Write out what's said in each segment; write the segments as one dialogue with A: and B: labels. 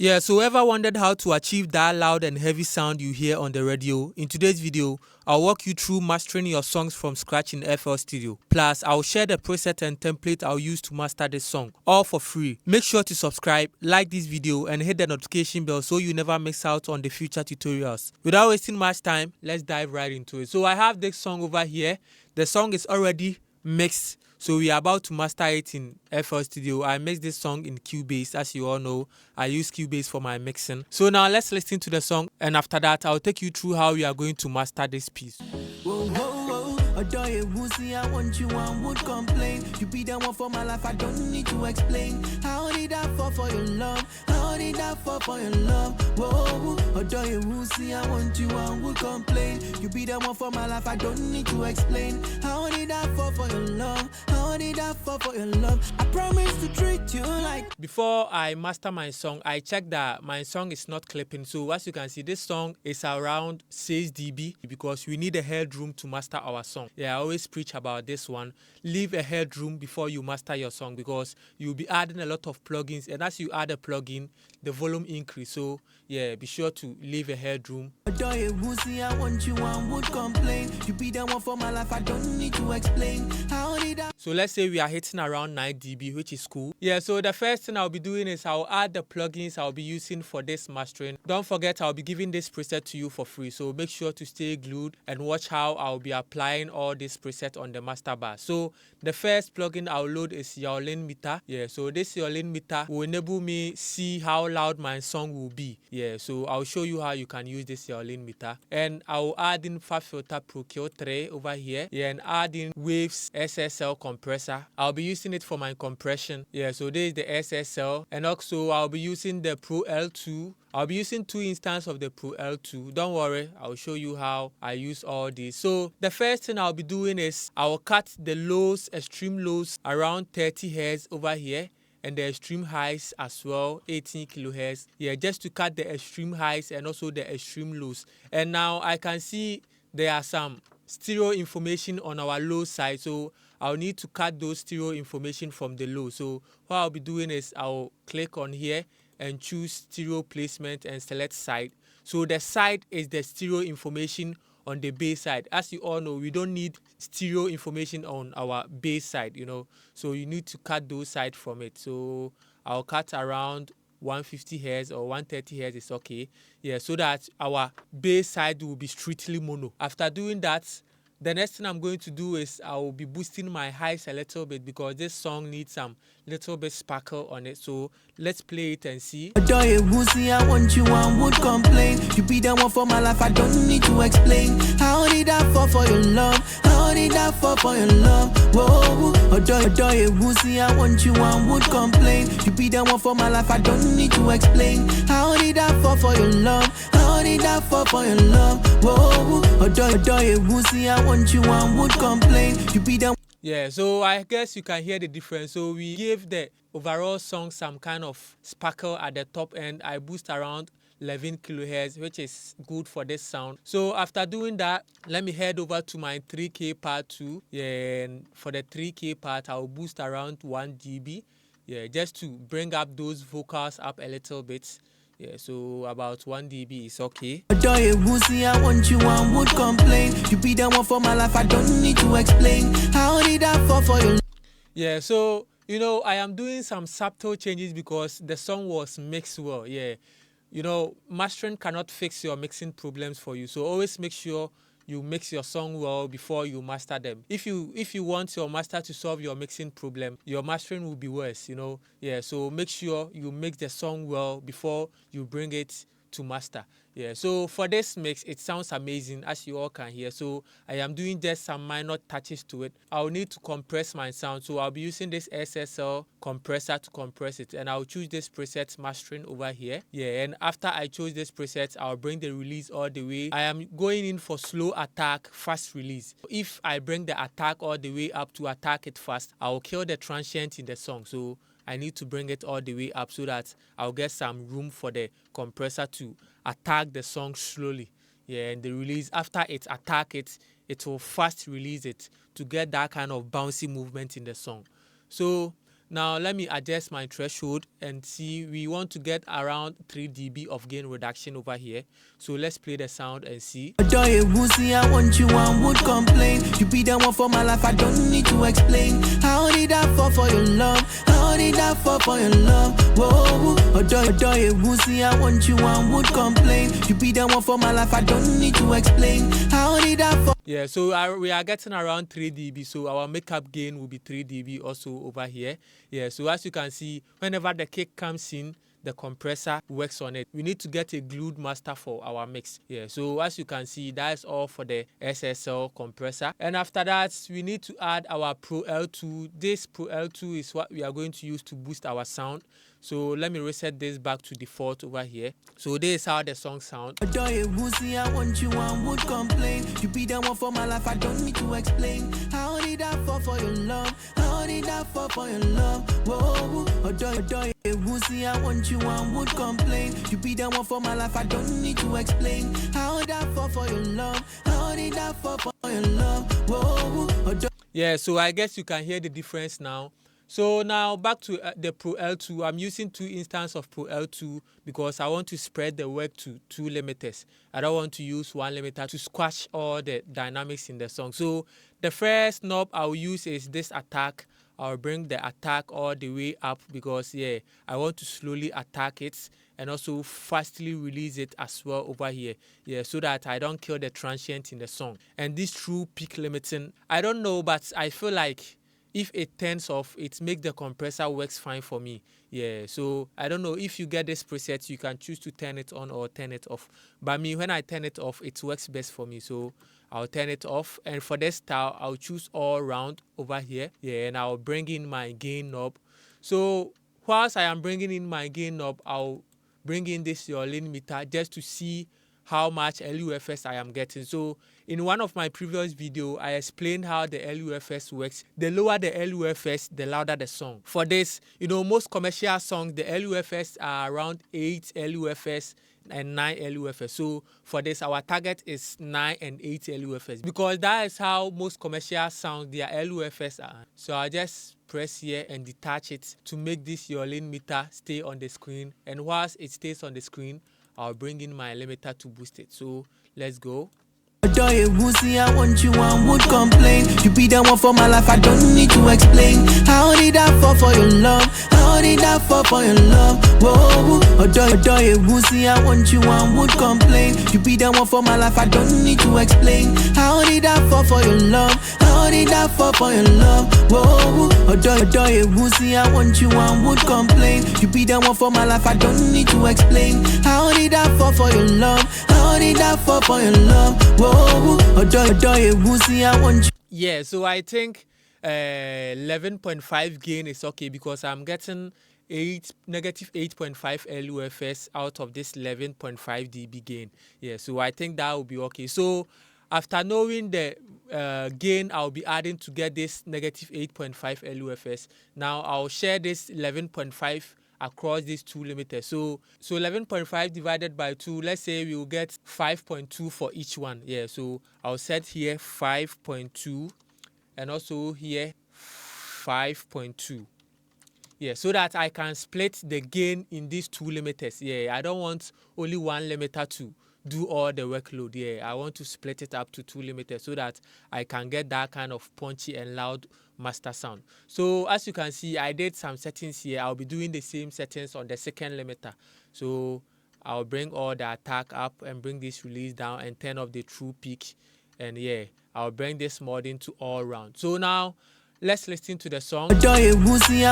A: Yeah, so ever wondered how to achieve that loud and heavy sound you hear on the radio? In today's video, I'll walk you through mastering your songs from scratch in FL Studio. Plus, I'll share the preset and template I'll use to master this song, all for free. Make sure to subscribe, like this video, and hit the notification bell so you never miss out on the future tutorials. Without wasting much time, let's dive right into it. So I have this song over here. The song is already mixed. So we are about to master it in FL Studio. I mixed this song in Cubase. As you all know, I use Cubase for my mixing. So now let's listen to the song, and after that, I'll take you through how we are going to master this piece.
B: Whoa, whoa, whoa. Adore you, Woozy, I want you, I would complain. You be the one for my life, I don't need to explain. How did I fall for your love? How did I fall for your love? Whoa, adore you, Woozy, I want you, I would complain. You be the one for my life, I don't need to explain. How did I fall for your love? How did I fall for your love? I promise to treat you like...
A: Before I master my song, I checked that my song is not clipping. So as you can see, this song is around 6 dB because we need a headroom to master our song. Yeah, I always preach about this one. Leave a headroom before you master your song because you'll be adding a lot of plugins, and as you add a plugin, the volume increase. So yeah, be sure to leave a headroom.
B: Adore you, Woozy, I want you, I would complain. You be the one for my life, I don't need to explain. How did I...
A: So let's say we are hitting around 9 dB, which is cool. Yeah, so the first thing I'll be doing is I'll add the plugins I'll be using for this mastering. Don't forget, I'll be giving this preset to you for free. So make sure to stay glued and watch how I'll be applying all this preset on the master bar. So the first plugin I'll load is your lane meter. Yeah, so this your lane meter will enable me see how loud my song will be. Yeah, so I'll show you how you can use this your lane meter. And I'll add in Fab Filter Pro Q3 over here. Yeah, and add in Waves SSL compressor. I'll be using it for my compression. Yeah, so this is the SSL, and also I'll be using the Pro L2. I'll be using 2 instances of the Pro L2. Don't worry, I'll show you how I use all these. So the first thing I'll be doing is I'll cut the lows, extreme lows around 30 Hz over here, and the extreme highs as well, 18 kilohertz. Yeah, just to cut the extreme highs and also the extreme lows. And now I can see there are some stereo information on our low side, so I'll need to cut those stereo information from the low. So what I'll be doing is I'll click on here and choose stereo placement and select side. So the side is the stereo information on the bass side. As you all know, we don't need stereo information on our bass side, you know, so you need to cut those sides from it. So I'll cut around 150 Hz or 130 Hz is okay. Yeah, so that our bass side will be strictly mono. After doing that, the next thing I'm going to do is I will be boosting my highs a little bit because this song needs some little bit sparkle on it. So let's play it and see.
B: Adore you, Woozy, I want you, I would complain. You be the one for my life, I don't need to explain. How did I fall for your love? How did I fall for your love? Whoa, adore you, Woozy, I want you, I would complain. You be the one for my life, I don't need to explain. How did I fall for your love? How did I fall for your love? Whoa, adore you, Woozy, I want you, I would complain. You be the...
A: Yeah, so I guess you can hear the difference. So we gave the overall song some kind of sparkle at the top end. I boost around 11 kilohertz, which is good for this sound. So after doing that, let me head over to my 3K part 2. Yeah, and for the 3K part, I'll boost around 1 dB. Yeah, just to bring up those vocals up a little bit. Yeah, so about 1 dB is okay.
B: Adore you, Woozy, I want you, I would complain. You be the one for my life, I don't need to explain. How did I fall for your...
A: Yeah, so, you know, I am doing some subtle changes because the song was mixed well. Yeah, you know, mastering cannot fix your mixing problems for you. So always make sure you mix your song well before you master them. If you want your master to solve your mixing problem, your mastering will be worse, you know. Yeah, so make sure you mix the song well before you bring it to master. Yeah, so for this mix, it sounds amazing as you all can hear. So I am doing just some minor touches to it. I'll need to compress my sound, so I'll be using this SSL compressor to compress it, and I'll choose this preset mastering over here. Yeah, and after I chose this preset, I'll bring the release all the way. I am going in for slow attack, fast release. If I bring the attack all the way up to attack it fast, I'll kill the transient in the song. So I need to bring it all the way up so that I'll get some room for the compressor to attack the song slowly. Yeah, and the release, after it attack it, it will fast release it to get that kind of bouncy movement in the song. So Now let me adjust my threshold and see. We want to get around 3 dB of gain reduction over here. So let's play the sound and see.
B: I want you, I would complain. You be the one for my life, I don't need to explain. How did I fall for your love? How did I fall for your love? Whoa, I want you, I would complain. You be the one for my life, I don't need to explain. How did I fall?
A: Yeah, so we are getting around 3 dB, so our makeup gain will be 3 dB also over here. Yeah, so as you can see, whenever the kick comes in, the compressor works on it. We need to get a glued master for our mix. Yeah, so as you can see, that is all for the SSL compressor. And after that, we need to add our Pro L2. This Pro L2 is what we are going to use to boost our sound. So let me reset this back to default over here. So this is how the song sounds.
B: I want you, I would complain. You be the one for my life, I don't need to explain. How did I fall for your love? How did I fall for your love? Whoa, I want you, I would complain. You be the one for my life, I don't need to explain. How did I fall for your love? How did I fall for your love? Whoa,
A: yeah, so I guess you can hear the difference now. So now back to the Pro L2. I'm using 2 instances of Pro L2 because I want to spread the work to 2 limiters. I don't want to use 1 limiter to squash all the dynamics in the song. So the first knob I'll use is this attack. I'll bring the attack all the way up because yeah, I want to slowly attack it and also fastly release it as well over here. Yeah, so that I don't kill the transient in the song. And this true peak limiting, I don't know, but I feel like if it turns off, it makes the compressor works fine for me. Yeah, so I don't know, if you get this preset, you can choose to turn it on or turn it off. But me, when I turn it off, it works best for me. So I'll turn it off. And for this style, I'll choose all round over here. Yeah, and I'll bring in my gain knob. So whilst I am bringing in my gain knob, I'll bring in this your lane meter just to see how much LUFS I am getting. So in one of my previous video, I explained how the LUFS works. The lower the LUFS, the louder the song. For this, most commercial songs, the LUFS are around 8 LUFS and 9 LUFS. So for this, our target is 9 and 8 LUFS because that is how most commercial songs, their LUFS are. So I just press here and detach it to make this your lane meter stay on the screen. And whilst it stays on the screen, I'll bring in my limiter to boost it. So let's go.
B: I want you, I would complain. You be the one for my life, I don't need to explain. How did I fall for your love? How did I fall for your love? Whoa, I want you, I would complain. You be the one for my life, I don't need to explain. How did I fall for your love? How did I fall for your love? Whoa, I want you, I would complain. You be the one for my life, I don't need to explain. How did I fall for your love? How did I fall for your love? Whoa, I want you.
A: Yeah, so I think 11.5 gain is okay because I'm getting negative 8.5 LUFS out of this 11.5 dB gain. Yeah, so I think that will be okay. So after knowing the gain I'll be adding to get this negative 8.5 LUFS, now I'll share this 11.5 across these 2 limiters. So 11.5 divided by 2, let's say we will get 5.2 for each one. Yeah, so I'll set here 5.2 and also here 5.2. Yeah, so that I can split the gain in these 2 limiters. Yeah, I don't want only 1 limiter to do all the workload. Yeah, I want to split it up to 2 limiters so that I can get that kind of punchy and loud master sound. So as you can see, I did some settings here. I'll be doing the same settings on the second limiter. So I'll bring all the attack up and bring this release down and turn off the true peak. And yeah, I'll bring this mod into all round. So now let's listen to the song.
B: I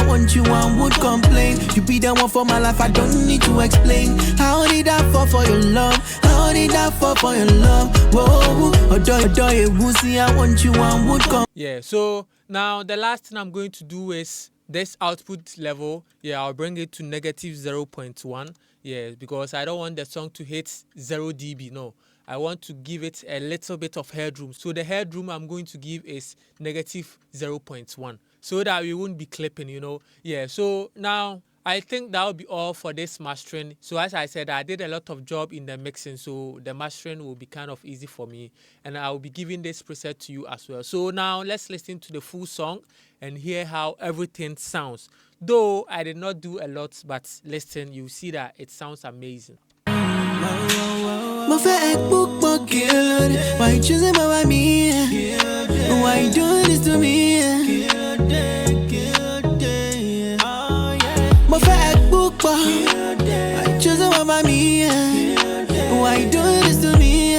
B: want you, I would complain. You be the one for my life, I don't need to explain. How did I fall for your love? How did I fall for your love? Whoa, I want you, I would complain.
A: Yeah, so now the last thing I'm going to do is this output level. Yeah, I'll bring it to negative 0.1. Yeah, because I don't want the song to hit 0 dB. No, I want to give it a little bit of headroom. So the headroom I'm going to give is negative 0.1 so that we won't be clipping, Yeah, so now I think that will be all for this mastering. So as I said, I did a lot of job in the mixing, so the mastering will be kind of easy for me, and I will be giving this preset to you as well. So now let's listen to the full song and hear how everything sounds. Though I did not do a lot, but listen, you see that it sounds amazing.
B: My fat book, my killer. Why you choosing my me? Why you doing this to me? My fat book, why you choosing my me? Why you doing this to me?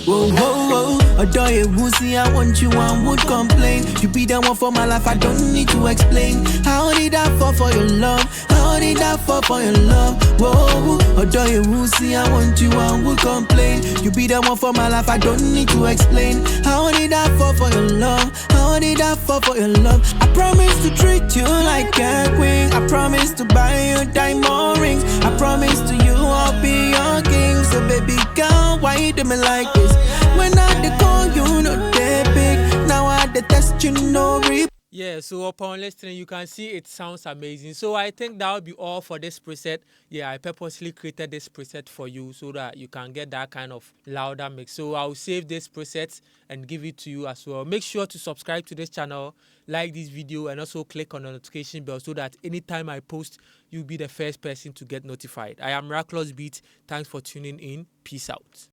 B: Whoa, whoa, whoa. Adore you, Woozy, I want you, I would complain. You be the one for my life, I don't need to explain. How did I fall for your love? How did I fall for your love? Whoa, adore you, Woozy, I want you, I would complain. You be the one for my life, I don't need to explain. How did I fall for your love? How did I fall for your love? I promise to treat you like a queen. I promise to buy you diamond rings. I promise to you I'll be your king. So baby girl, why you do me like this? When I dey call you, no dey big. Now I dey test you, no reap.
A: Yeah, so upon listening, you can see it sounds amazing. So I think that will be all for this preset. Yeah, I purposely created this preset for you so that you can get that kind of louder mix. So I'll save this preset and give it to you as well. Make sure to subscribe to this channel, like this video, and also click on the notification bell so that anytime I post, you'll be the first person to get notified. I am Mirakilouz Beatz. Thanks for tuning in. Peace out.